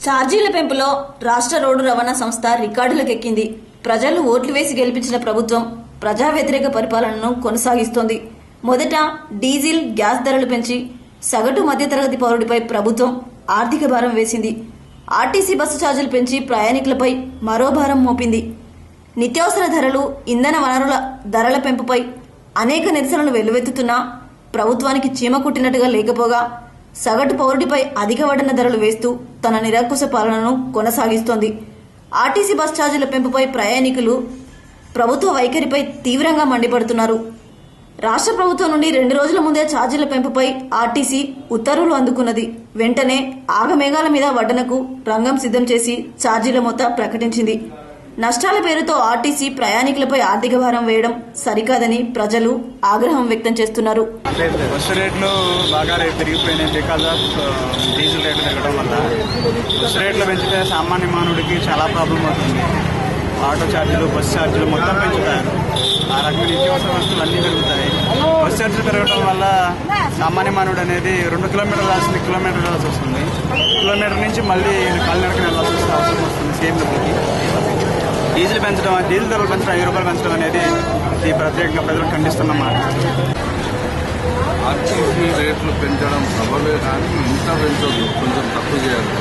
ఛార్జీల పెంపులో రాష్ట్ర రోడ్డు రవాణా సంస్థ రికార్డులకెక్కింది. ప్రజలు ఓట్లు వేసి గెలిపించిన ప్రభుత్వం ప్రజా వ్యతిరేక పరిపాలనను కొనసాగిస్తోంది. మొదట డీజిల్, గ్యాస్ ధరలు పెంచి సగటు మధ్యతరగతి పౌరుడిపై ప్రభుత్వం ఆర్థిక భారం వేసింది. ఆర్టీసీ బస్సు ఛార్జీలు పెంచి ప్రయాణికులపై మరో భారం మోపింది. నిత్యావసర ధరలు, ఇంధన వనరుల ధరల పెంపుపై అనేక నిరసనలు వెల్లువెత్తుతున్నా ప్రభుత్వానికి చీమ కుట్టినట్టుగా లేకపోగా సగటు పౌరుడిపై అధిక వడ్డన ధరలు వేస్తూ తన నిరంకుశ పాలనను కొనసాగిస్తోంది. ఆర్టీసీ బస్ ఛార్జీల పెంపుపై ప్రయాణికులు ప్రభుత్వ వైఖరిపై తీవ్రంగా మండిపడుతున్నారు. రాష్ట్ర ప్రభుత్వం నుండి 2 రోజుల ముందే ఛార్జీల పెంపుపై ఆర్టీసీ ఉత్తర్వులు అందుకున్నది. వెంటనే ఆగమేఘాల మీద వడ్డనకు రంగం సిద్ధం చేసి ఛార్జీల మొత్తం ప్రకటించింది. నష్టాల పేరుతో ఆర్టీసీ ప్రయాణికులపై ఆర్థిక భారం వేయడం సరికాదని ప్రజలు ఆగ్రహం వ్యక్తం చేస్తున్నారు. బస్సు రేట్లు బాగా పెరిగిపోయినాయి. బికాజ్ ఆఫ్ డీజిల్ రేట్లు పెరగడం వల్ల బస్సు రేట్లు పెంచితే సామాన్య మానవుడికి చాలా ప్రాబ్లం అవుతుంది. ఆటో ఛార్జీలు, బస్సు ఛార్జీలు మొత్తం పెంచుతారు. ఆ రకమైన నిత్యావసర వస్తువులు అన్నీ పెరుగుతాయి. బస్సు ఛార్జీలు పెరగడం వల్ల సామాన్య మానవుడు అనేది 2 కిలోమీటర్లు రాసి కిలోమీటర్ వెళ్ళాల్సి వస్తుంది. కిలోమీటర్ నుంచి మళ్ళీ కాలినడకన వెళ్ళాల్సి అవసరం వస్తుంది సేమ్ డబ్బుకి. డీజిల్ ధరలు పెంచడం, 5 రూపాయలు పెంచడం అనేది ఈ ప్రత్యేకంగా ప్రజలు ఖండిస్తున్నమాట. ఆర్టీసీ రేట్లు పెంచడం సబబే కానీ ఇంత పెంచొద్దు, కొంచెం తక్కువ చేయాలి.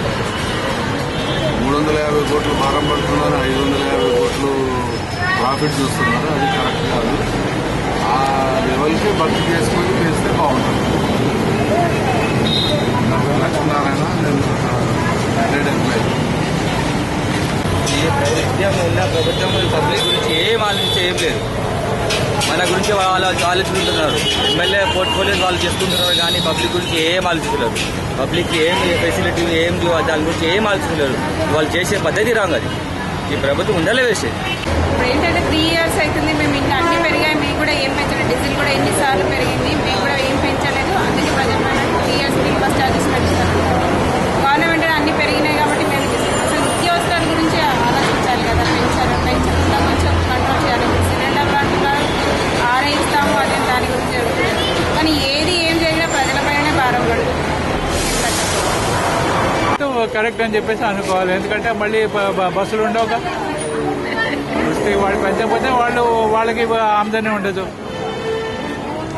350 కోట్లు భారం పడుతున్నారు, 550 కోట్లు ప్రాఫిట్ చూస్తున్నారు. అది కరెక్ట్ కాదు. ఆ లెవెల్కి బడ్జెట్ చేసుకొని చేస్తే బాగుంటుంది. లక్ష్మీనారాయణ, నేను రిటైర్డ్ ఎంప్లాయీ. ఉన్న ప్రభుత్వం పబ్లిక్ గురించి ఏం లేదు. మన గురించి వాళ్ళు ఆలోచిస్తున్నారు. ఎమ్మెల్యే పోర్ట్ఫోలియో వాళ్ళు చేసుకుంటున్నారు కానీ పబ్లిక్ గురించి ఏం ఆలోచిస్తున్నారు. పబ్లిక్ ఏం ఫెసిలిటీలు ఏం దాని గురించి ఏం ఆలోచిస్తున్నారు. వాళ్ళు చేసే పద్ధతి రాంగ్. అది ఈ ప్రభుత్వం ఉండాలే వేసేది. ఇప్పుడు ఏంటంటే 3 years అవుతుంది. మేము ఇంకా అన్ని పెరిగాయి, మేము కూడా ఏం పెంచలేదు. డీజిల్ కూడా ఎన్నిసార్లు పెరిగింది, మేము కూడా ఏం పెంచలేదు. అందుకే ప్రజలు 3 years బస్ ఛార్జెస్ పెంచుతారు. గవర్నమెంట్ అన్ని పెరిగినాయి కాబట్టి మేము అసలు నిత్యావసరాల గురించి ఆలోచించాలి కదా. పెంచకుండా కొంచెం కంట్రోల్ చేయాలి. సిలిండర్లు అంటున్నారు, ఆరే ఇస్తాము, అదే దాని గురించి జరుగుతుంది. కానీ ఏం జరిగినా ప్రజలపైనే భారం పడుతుంది. కరెక్ట్ అని చెప్పేసి అనుకోవాలి. ఎందుకంటే మళ్ళీ బస్సులు ఉండవుగా. వాళ్ళు పెంచకపోతే వాళ్ళకి ఆమదనీ ఉండదు.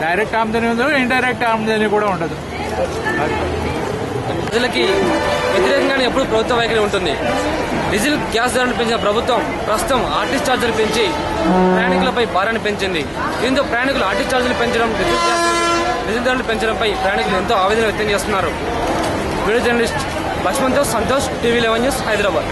డైరెక్ట్ ఆమదనీ ఉండదు, ఇండైరెక్ట్ ఆమదనీ కూడా ఉండదు. ప్రజలకి వ్యతిరేకంగానే ఎప్పుడు ప్రభుత్వ వైఖరి ఉంటుంది. డీజిల్, గ్యాస్ ధరలు పెంచిన ప్రభుత్వం ప్రస్తుతం ఆర్టీసీ ఛార్జీలు పెంచి ప్రయాణికులపై భారాన్ని పెంచింది. దీంతో ప్రయాణికులు ఆర్టీసీ ఛార్జీలు పెంచడం, డీజిల్ ధరలు పెంచడంపై ప్రయాణికులు ఎంతో ఆవేదన వ్యక్తం చేస్తున్నారు. వీడియో జర్నలిస్ట్ లక్ష్మణ్తో సంతోష్, TV11 న్యూస్, హైదరాబాద్.